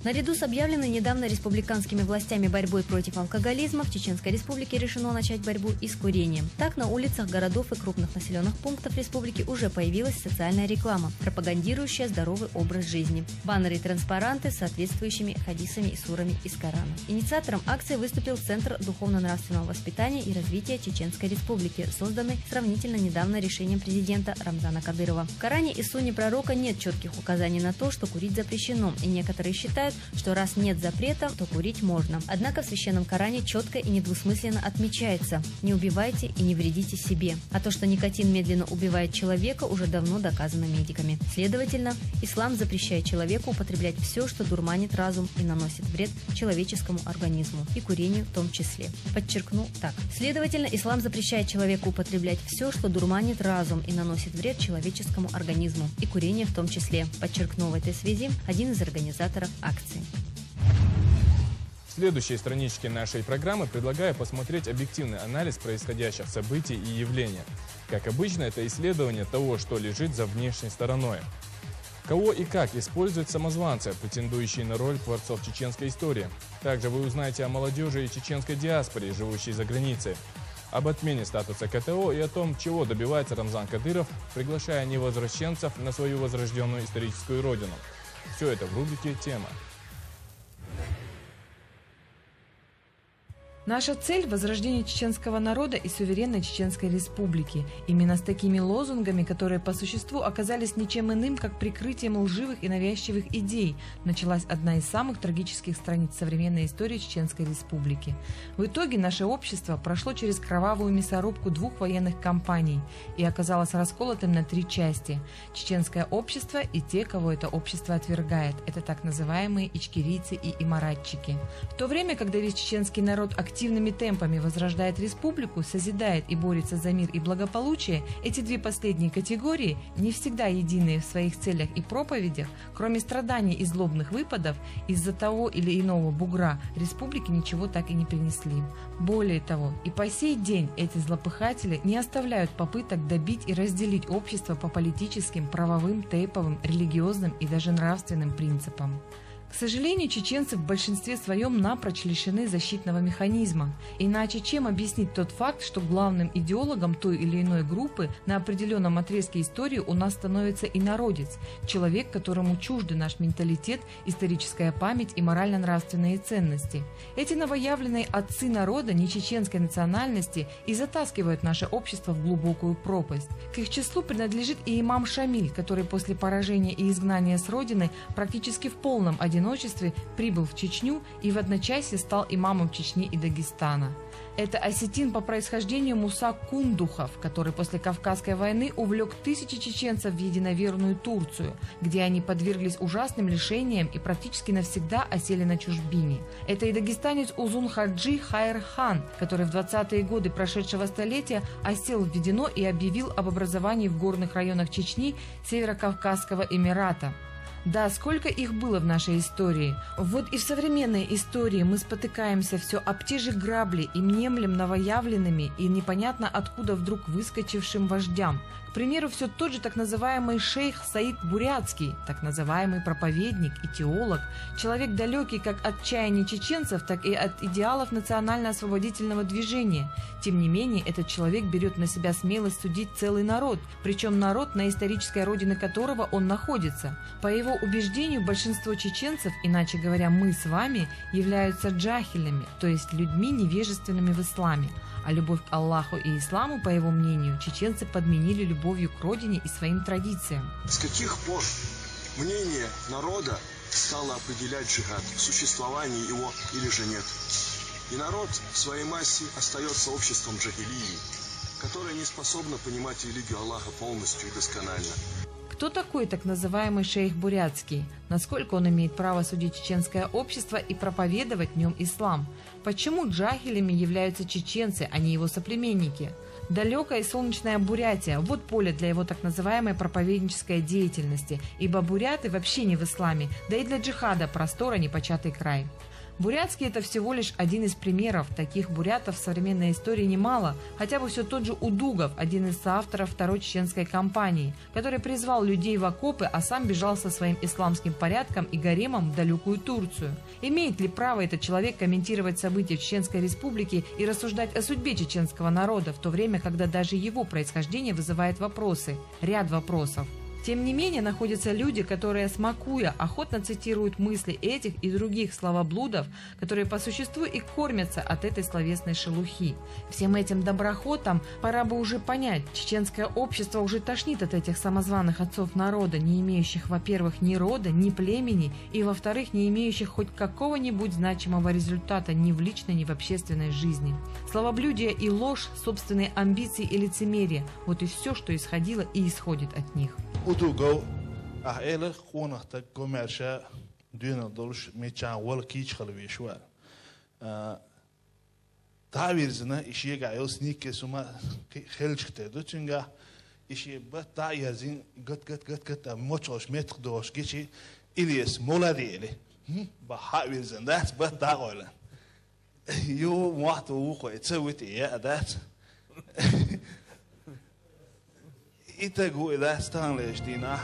Наряду с объявленной недавно республиканскими властями борьбой против алкоголизма в Чеченской Республике решено начать борьбу и с курением. Так, на улицах городов и крупных населенных пунктов республики уже появилась социальная реклама, пропагандирующая здоровый образ жизни. Баннеры и транспаранты с соответствующими хадисами и сурами из Корана. Инициатором акции выступил Центр духовно-нравственного воспитания и развития Чеченской Республики, созданный сравнительно недавно решением президента Рамзана Кадырова. В Коране и Сунне пророка нет четких указаний на то, что курить запрещено, и некоторые считают, что раз нет запрета, то курить можно. Однако в Священном Коране четко и недвусмысленно отмечается: не убивайте и не вредите себе. А то, что никотин медленно убивает человека, уже давно доказано медиками. Следовательно, ислам запрещает человеку употреблять все, что дурманит разум и наносит вред человеческому организму, и курению в том числе. Подчеркну так. Следовательно, ислам запрещает человеку употреблять все, что дурманит разум и наносит вред человеческому организму, и курение в том числе, подчеркнул в этой связи один из организаторов акции. В следующей страничке нашей программы предлагаю посмотреть объективный анализ происходящих событий и явлений. Как обычно, это исследование того, что лежит за внешней стороной. Кого и как используют самозванцы, претендующие на роль творцов чеченской истории. Также вы узнаете о молодежи и чеченской диаспоре, живущей за границей, об отмене статуса КТО и о том, чего добивается Рамзан Кадыров, приглашая невозвращенцев на свою возрожденную историческую родину. Все это в рубрике «Тема». Наша цель – возрождение чеченского народа и суверенной Чеченской Республики. Именно с такими лозунгами, которые по существу оказались ничем иным, как прикрытием лживых и навязчивых идей, началась одна из самых трагических страниц современной истории Чеченской Республики. В итоге наше общество прошло через кровавую мясорубку двух военных кампаний и оказалось расколотым на три части – чеченское общество и те, кого это общество отвергает. Это так называемые ичкерийцы и имаратчики. В то время, когда весь чеченский народ активными темпами возрождает республику, созидает и борется за мир и благополучие, эти две последние категории, не всегда единые в своих целях и проповедях, кроме страданий и злобных выпадов, из-за того или иного бугра республике ничего так и не принесли. Более того, и по сей день эти злопыхатели не оставляют попыток добить и разделить общество по политическим, правовым, тейповым, религиозным и даже нравственным принципам. К сожалению, чеченцы в большинстве своем напрочь лишены защитного механизма. Иначе чем объяснить тот факт, что главным идеологом той или иной группы на определенном отрезке истории у нас становится инородец, человек, которому чужды наш менталитет, историческая память и морально-нравственные ценности. Эти новоявленные отцы народа нечеченской национальности и затаскивают наше общество в глубокую пропасть. К их числу принадлежит и имам Шамиль, который после поражения и изгнания с родины практически в полном одиночестве прибыл в Чечню и в одночасье стал имамом Чечни и Дагестана. Это осетин по происхождению Муса Кундухов, который после Кавказской войны увлек тысячи чеченцев в единоверную Турцию, где они подверглись ужасным лишениям и практически навсегда осели на чужбине. Это и дагестанец Узун Хаджи Хайр Хан, который в 20-е годы прошедшего столетия осел в Ведено и объявил об образовании в горных районах Чечни Северокавказского Эмирата. Да, сколько их было в нашей истории. Вот и в современной истории мы спотыкаемся все об те же грабли и мнемлем новоявленными и непонятно откуда вдруг выскочившим вождям. К примеру, все тот же так называемый шейх Саид Бурятский, так называемый проповедник и теолог, человек далекий как от чаяний чеченцев, так и от идеалов национально-освободительного движения. Тем не менее, этот человек берет на себя смелость судить целый народ, причем народ, на исторической родине которого он находится. По его убеждению, большинство чеченцев, иначе говоря, мы с вами, являются джахилями, то есть людьми невежественными в исламе. А любовь к Аллаху и исламу, по его мнению, чеченцы подменили любовью к родине и своим традициям. С каких пор мнение народа стало определять джихад, существование его или же нет? И народ в своей массе остается обществом джахилии, которое не способно понимать религию Аллаха полностью и досконально. Кто такой так называемый шейх Бурятский? Насколько он имеет право судить чеченское общество и проповедовать в нем ислам? Почему джахилями являются чеченцы, а не его соплеменники? Далекая и солнечная Бурятия – вот поле для его так называемой проповеднической деятельности, ибо буряты вообще не в исламе, да и для джихада простора непочатый край. Бурятский – это всего лишь один из примеров. Таких бурятов в современной истории немало. Хотя бы все тот же Удугов, один из соавторов второй чеченской кампании, который призвал людей в окопы, а сам бежал со своим исламским порядком и гаремом в далекую Турцию. Имеет ли право этот человек комментировать события в Чеченской Республике и рассуждать о судьбе чеченского народа, в то время, когда даже его происхождение вызывает вопросы, ряд вопросов? Тем не менее, находятся люди, которые, смакуя, охотно цитируют мысли этих и других словоблудов, которые по существу и кормятся от этой словесной шелухи. Всем этим доброхотам пора бы уже понять, чеченское общество уже тошнит от этих самозваных отцов народа, не имеющих, во-первых, ни рода, ни племени, и, во-вторых, не имеющих хоть какого-нибудь значимого результата ни в личной, ни в общественной жизни. Словоблудие и ложь, собственные амбиции и лицемерие – вот и все, что исходило и исходит от них. Udugov ele qonaqta komersha dünya doluş meçan wal kiç xalvişwar. Tavirzina işe gayos nike suma xelçte çünkü işe bata yazın gat moçoş metr doş geçi İlyas moladeli. Ba havirzin dat bata qolan. Yo waqt wuqo tsawit ya dat. إتجو إذا استانلش دينا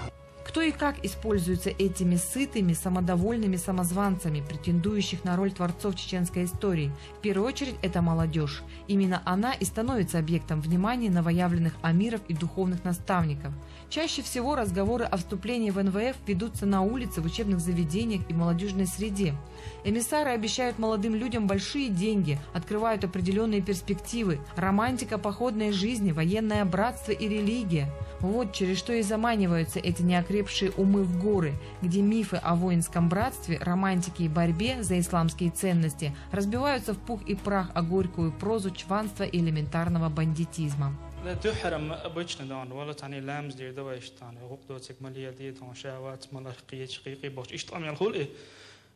Кто и как используется этими сытыми, самодовольными самозванцами, претендующих на роль творцов чеченской истории? В первую очередь это молодежь. Именно она и становится объектом внимания новоявленных амиров и духовных наставников. Чаще всего разговоры о вступлении в НВФ ведутся на улице, в учебных заведениях и в молодежной среде. Эмиссары обещают молодым людям большие деньги, открывают определенные перспективы, романтика походной жизни, военное братство и религия. Вот через что и заманиваются эти неокрепшие умы в горы, где мифы о воинском братстве, романтике и борьбе за исламские ценности разбиваются в пух и прах о горькую прозу чванства и элементарного бандитизма. تحرم بچن دان ولا تاني لامز دير دواش تاني غقدو تكمليه دي تون شهوات ملقيه شقيقي بوش اشتام يالخول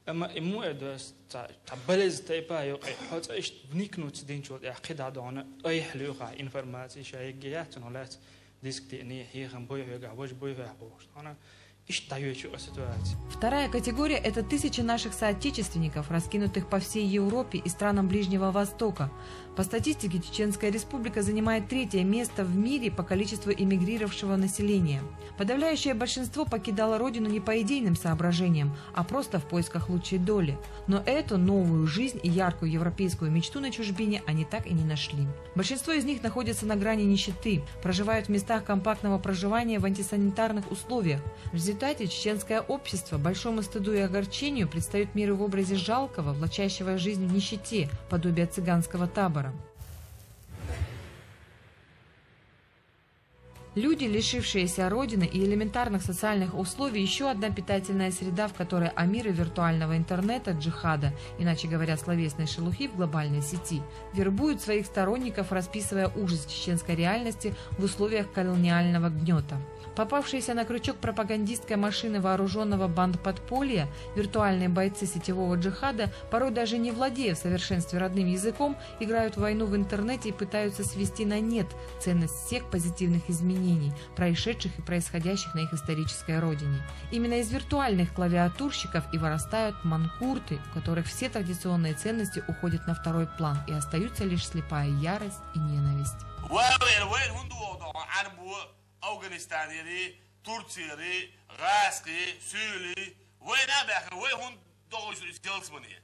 اما مو ادس تبلز تايبا يقي حط ايش بنيكنوت دينشو عقيد عدونه اي حلوقه انفورماتي شايقيات نولات ديسك تاني هي خم بوي هيغا وش بوي بوش انا Вторая категория – это тысячи наших соотечественников, раскинутых по всей Европе и странам Ближнего Востока. По статистике, Чеченская Республика занимает 3-е место в мире по количеству эмигрировавшего населения. Подавляющее большинство покидало родину не по идейным соображениям, а просто в поисках лучшей доли. Но эту новую жизнь и яркую европейскую мечту на чужбине они так и не нашли. Большинство из них находятся на грани нищеты, проживают в местах компактного проживания в антисанитарных условиях. В результате чеченское общество большому стыду и огорчению предстает миру в образе жалкого, влачащего жизнь в нищете, подобие цыганского табора. Люди, лишившиеся родины и элементарных социальных условий, еще одна питательная среда, в которой амиры виртуального интернета, джихада, иначе говоря, словесной шелухи в глобальной сети, вербуют своих сторонников, расписывая ужас чеченской реальности в условиях колониального гнета. Попавшиеся на крючок пропагандистской машины вооруженного бандподполья, виртуальные бойцы сетевого джихада, порой даже не владея в совершенстве родным языком, играют в войну в интернете и пытаются свести на нет ценность всех позитивных изменений, происшедших и происходящих на их исторической родине. Именно из виртуальных клавиатурщиков и вырастают манкурты, у которых все традиционные ценности уходят на второй план и остаются лишь слепая ярость и ненависть. أفغانستاني تركيا غاسقي سوري وين أبغى وين هون دوش جلسمني.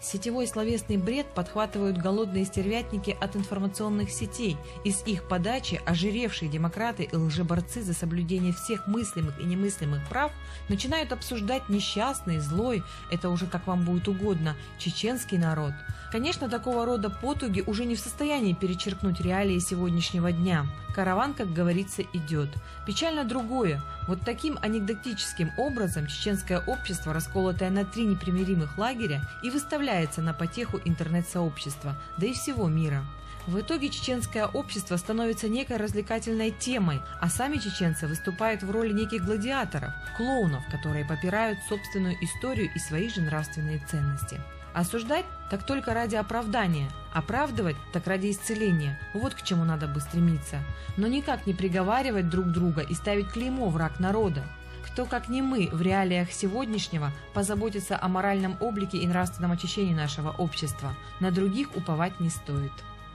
Сетевой словесный бред подхватывают голодные стервятники от информационных сетей. Из их подачи ожиревшие демократы и лжеборцы за соблюдение всех мыслимых и немыслимых прав начинают обсуждать несчастный, злой, это уже как вам будет угодно, чеченский народ. Конечно, такого рода потуги уже не в состоянии перечеркнуть реалии сегодняшнего дня. Караван, как говорится, идет. Печально другое. Вот таким анекдотическим образом чеченское общество, расколотое на 3 непримиримых лагеря, и выставляется на потеху интернет-сообщества, да и всего мира. В итоге чеченское общество становится некой развлекательной темой, а сами чеченцы выступают в роли неких гладиаторов, клоунов, которые попирают собственную историю и свои же нравственные ценности. Осуждать так только ради оправдания, оправдывать так ради исцеления. Вот к чему надо бы стремиться. Но никак не приговаривать друг друга и ставить клеймо «враг народа». Кто, как не мы, в реалиях сегодняшнего позаботится о моральном облике и нравственном очищении нашего общества. На других уповать не стоит.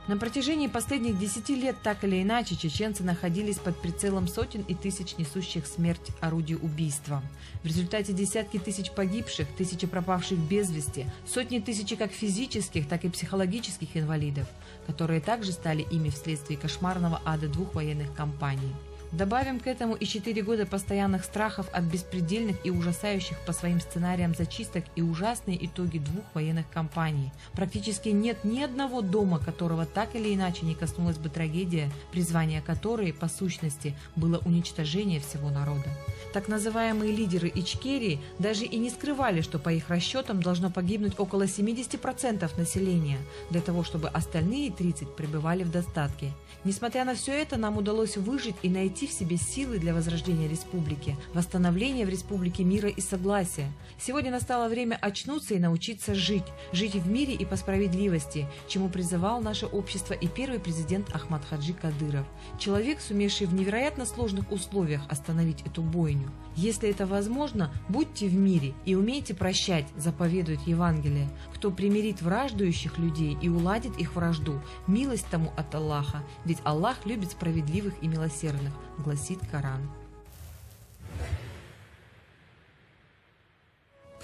На протяжении последних 10 лет так или иначе чеченцы находились под прицелом сотен и тысяч несущих смерть орудий убийства. В результате десятки тысяч погибших, тысячи пропавших без вести, сотни тысяч как физических, так и психологических инвалидов, которые также стали ими вследствие кошмарного ада 2 военных кампаний. Добавим к этому и 4 года постоянных страхов от беспредельных и ужасающих по своим сценариям зачисток и ужасные итоги 2 военных кампаний. Практически нет ни одного дома, которого так или иначе не коснулась бы трагедия, призвание которой, по сущности, было уничтожение всего народа. Так называемые лидеры Ичкерии даже и не скрывали, что по их расчетам должно погибнуть около 70% населения, для того, чтобы остальные 30% пребывали в достатке. Несмотря на все это, нам удалось выжить и найти в себе силы для возрождения республики, восстановления в республике мира и согласия. Сегодня настало время очнуться и научиться жить в мире и по справедливости, чему призывал наше общество и первый президент Ахмад Хаджи Кадыров. Человек, сумевший в невероятно сложных условиях остановить эту бойню. Если это возможно, будьте в мире и умейте прощать, заповедует Евангелие. Кто примирит враждующих людей и уладит их вражду, милость тому от Аллаха, ведь Аллах любит справедливых и милосердных, гласит Коран.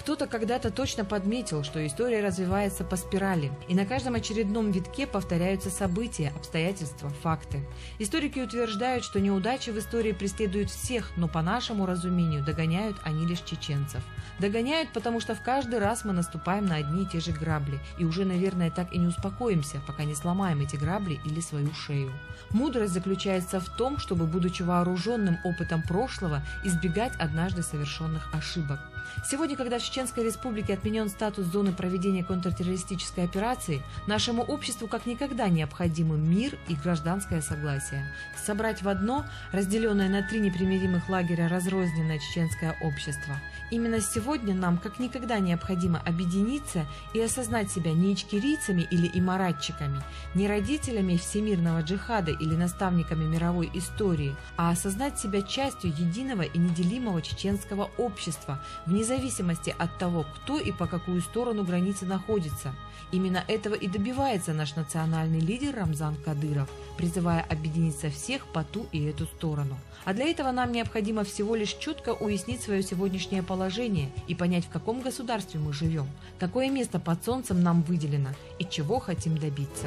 Кто-то когда-то точно подметил, что история развивается по спирали, и на каждом очередном витке повторяются события, обстоятельства, факты. Историки утверждают, что неудачи в истории преследуют всех, но по нашему разумению догоняют они лишь чеченцев. Догоняют, потому что в каждый раз мы наступаем на одни и те же грабли, и уже, наверное, так и не успокоимся, пока не сломаем эти грабли или свою шею. Мудрость заключается в том, чтобы, будучи вооруженным опытом прошлого, избегать однажды совершенных ошибок. Сегодня, когда в Чеченской Республике отменен статус зоны проведения контртеррористической операции, нашему обществу как никогда необходимы мир и гражданское согласие. Собрать в одно, разделенное на 3 непримиримых лагеря, разрозненное чеченское общество. Именно сегодня нам как никогда необходимо объединиться и осознать себя не ичкерийцами или имаратчиками, не родителями всемирного джихада или наставниками мировой истории, а осознать себя частью единого и неделимого чеченского общества, вне зависимости от того, кто и по какую сторону границы находится. Именно этого и добивается наш национальный лидер Рамзан Кадыров, призывая объединиться всех по ту и эту сторону. А для этого нам необходимо всего лишь четко уяснить свое сегодняшнее положение и понять, в каком государстве мы живем, какое место под солнцем нам выделено и чего хотим добиться.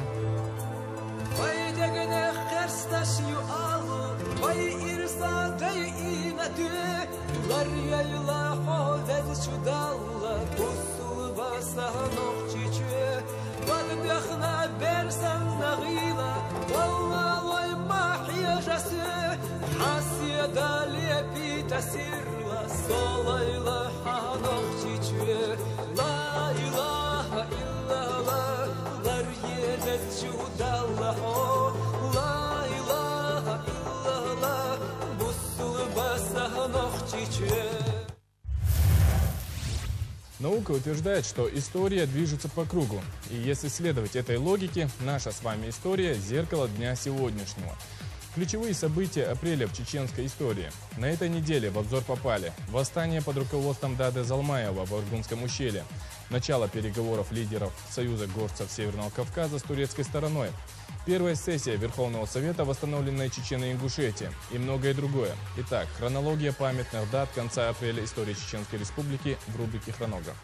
Наука утверждает, что история движется по кругу. И если следовать этой логике, наша с вами история – зеркало дня сегодняшнего. Ключевые события апреля в чеченской истории. На этой неделе в обзор попали: восстание под руководством Даде Залмаева в Аргунском ущелье, начало переговоров лидеров Союза горцев Северного Кавказа с турецкой стороной, первая сессия Верховного Совета восстановленной Чечено-Ингушетии и многое другое. Итак, хронология памятных дат конца апреля истории Чеченской Республики в рубрике «Хронограф».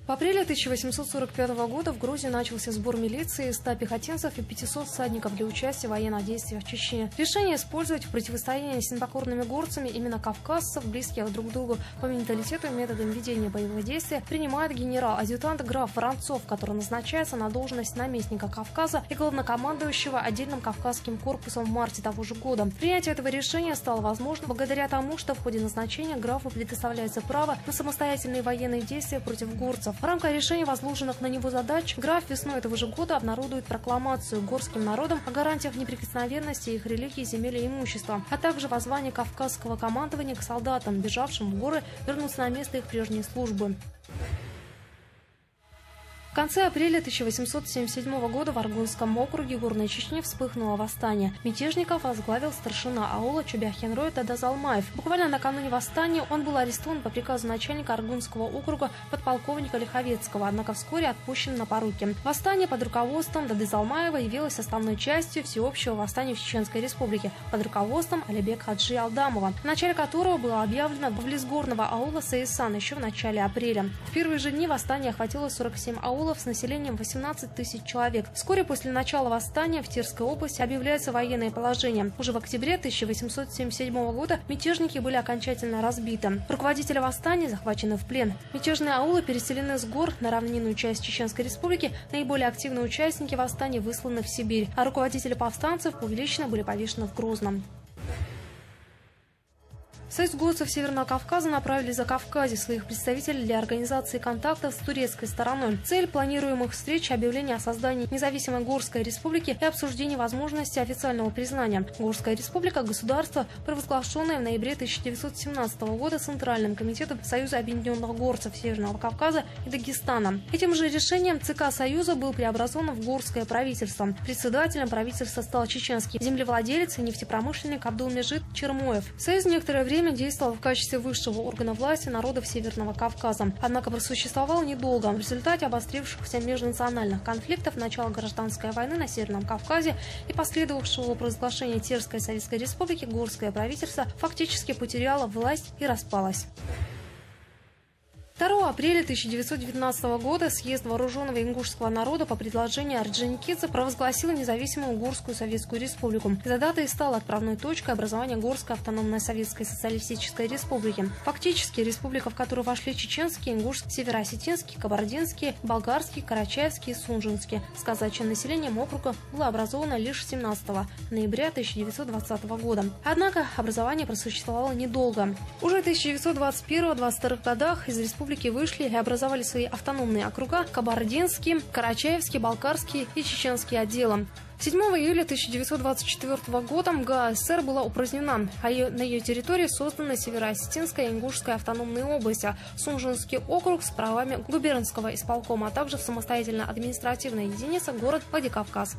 В апреле 1845 года в Грузии начался сбор милиции из 100 пехотинцев и 500 всадников для участия в военных действиях в Чечне. Решение использовать в противостоянии с непокорными горцами именно кавказцев, близких друг к другу по менталитету и методам ведения боевых действий, принимает генерал-адъютант граф Воронцов, который назначается на должность наместника Кавказа и главнокомандующего отдельным Кавказским корпусом в марте того же года. Принятие этого решения стало возможно благодаря тому, что в ходе назначения графу предоставляется право на самостоятельные военные действия против горцев. В рамках решения возложенных на него задач граф весной этого же года обнародует прокламацию горским народам о гарантиях неприкосновенности их религии, земель и имущества, а также воззвание кавказского командования к солдатам, бежавшим в горы, вернуться на место их прежней службы. В конце апреля 1877 года в Аргунском округе Горной Чечни вспыхнуло восстание. Мятежников возглавил старшина аула Чубяхенрой Даде Залмаев. Буквально накануне восстания он был арестован по приказу начальника Аргунского округа подполковника Лиховецкого, однако вскоре отпущен на поруки. Восстание под руководством Даде Залмаева явилось основной частью всеобщего восстания в Чеченской Республике под руководством Алибек Хаджи Алдамова, в начале которого было объявлено в Горного аула Саисан еще в начале апреля. В первые же дни восстание охватило 47 аулов с населением 18 тысяч человек. Вскоре после начала восстания в Терской области объявляется военное положение. Уже в октябре 1877 года мятежники были окончательно разбиты. Руководители восстания захвачены в плен. Мятежные аулы переселены с гор на равнинную часть Чеченской Республики. Наиболее активные участники восстания высланы в Сибирь, а руководители повстанцев увеличенно были повешены в Грозном. Союз горцев Северного Кавказа направили за Кавказе своих представителей для организации контактов с турецкой стороной. Цель планируемых встреч – объявление о создании независимой Горской республики и обсуждение возможности официального признания. Горская республика – государство, провозглашенное в ноябре 1917 года Центральным комитетом Союза объединенных горцев Северного Кавказа и Дагестана. Этим же решением ЦК Союза был преобразован в Горское правительство. Председателем правительства стал чеченский землевладелец и нефтепромышленник Абдулмежид Чермоев. Союз некоторое время время действовал в качестве высшего органа власти народов Северного Кавказа. Однако просуществовал недолго. В результате обострившихся межнациональных конфликтов, начала гражданской войны на Северном Кавказе и последовавшего провозглашения Терской Советской Республики, горское правительство фактически потеряло власть и распалось. 2 апреля 1919 года съезд вооруженного ингушского народа по предложению Орджоникидзе провозгласил независимую Горскую Советскую Республику. Эта дата и стала отправной точкой образования Горской автономной Советской Социалистической Республики. Фактически республика, в которую вошли чеченский, ингушский, североосетинский, кабардинский, болгарский, карачаевский и сунжинский. С казачьим населением округа было образовано лишь 17 ноября 1920 года. Однако образование просуществовало недолго. Уже в 1921-22 годах из республики вышли и образовали свои автономные округа Кабардинский, Карачаевский, Балкарский и Чеченский отделы. 7 июля 1924 года МГА СССР была упразднена, а на ее территории создана Североосетинская и Ингушская автономные области, Сунжинский округ с правами губернского исполкома, а также самостоятельная административная единица город Владикавказ.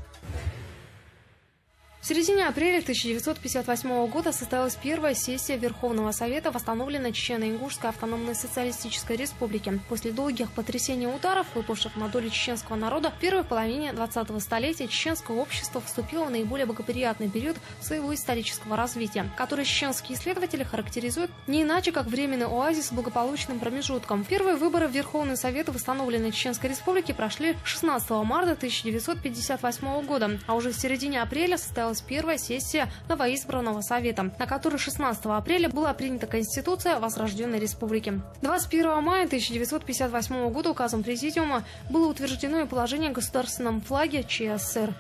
В середине апреля 1958 года состоялась первая сессия Верховного Совета восстановленной Чечено-Ингушской автономной социалистической республики. После долгих потрясений и ударов, выпавших на долю чеченского народа, в первой половине 20-го столетия чеченское общество вступило в наиболее благоприятный период своего исторического развития, который чеченские исследователи характеризуют не иначе, как временный оазис с благополучным промежутком. Первые выборы в Верховный Совет восстановленной Чеченской республики прошли 16 марта 1958 года, а уже в середине апреля состоялась первая сессия новоизбранного Совета, на которой 16 апреля была принята Конституция Возрожденной Республики. 21 мая 1958 года указом Президиума было утверждено и положение о государственном флаге ЧССР.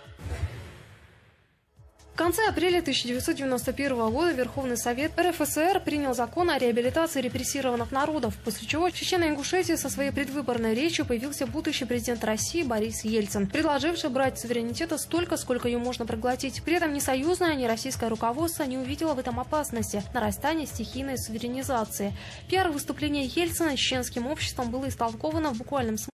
В конце апреля 1991 года Верховный Совет РФСР принял закон о реабилитации репрессированных народов, после чего в Чечено-Ингушетии со своей предвыборной речью появился будущий президент России Борис Ельцин, предложивший брать суверенитета столько, сколько ее можно проглотить. При этом ни союзное, ни российское руководство не увидело в этом опасности нарастания стихийной суверенизации. Пиар-выступление Ельцина чеченским обществом было истолковано в буквальном смысле